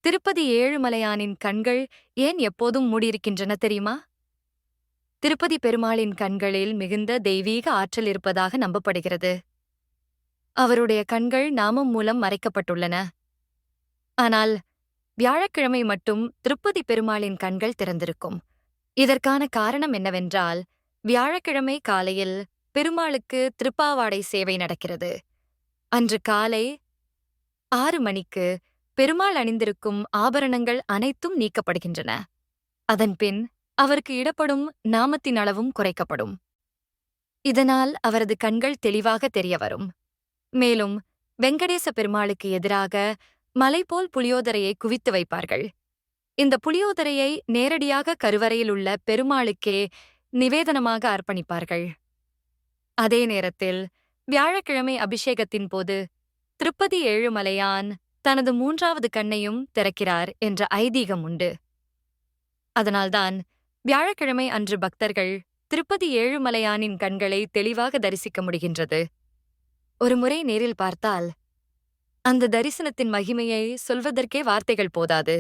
திருப்பதி ஏழுமலையானின் கண்கள் ஏன் எப்போதும் மூடியிருக்கின்றன தெரியுமா? திருப்பதி பெருமாளின் கண்களில் மிகுந்த தெய்வீக ஆற்றல் இருப்பதாக நம்பப்படுகிறது. அவருடைய கண்கள் நாமம் மூலம் மறைக்கப்பட்டுள்ளன. ஆனால் வியாழக்கிழமை மட்டும் திருப்பதி பெருமாளின் கண்கள் திறந்திருக்கும். இதற்கான காரணம் என்னவென்றால், வியாழக்கிழமை காலையில் பெருமாளுக்கு திருப்பாவாடை சேவை நடக்கிறது. அன்று காலை 6 மணிக்கு பெருமாள் அணிந்திருக்கும் ஆபரணங்கள் அனைத்தும் நீக்கப்படுகின்றன. அதன்பின் அவருக்கு இடப்படும் நாமத்தின் அளவும் குறைக்கப்படும். இதனால் அவரது கண்கள் தெளிவாக தெரிய வரும். மேலும் வெங்கடேச பெருமாளுக்கு எதிராக மலைபோல் புளியோதரையை குவித்து வைப்பார்கள். இந்த புளியோதரையை நேரடியாக கருவறையில் உள்ள பெருமாளுக்கே நிவேதனமாக அர்ப்பணிப்பார்கள். அதே நேரத்தில் வியாழக்கிழமை அபிஷேகத்தின் போது திருப்பதி ஏழுமலையான் தனது 3வது கண்ணையும் திறக்கிறார் என்ற ஐதீகம் உண்டு. அதனால்தான் வியாழக்கிழமை அன்று பக்தர்கள் திருப்பதி ஏழுமலையானின் கண்களை தெளிவாக தரிசிக்க முடிகின்றது. ஒரு முறை நேரில் பார்த்தால் அந்த தரிசனத்தின் மகிமையை சொல்வதற்கே வார்த்தைகள் போதாது.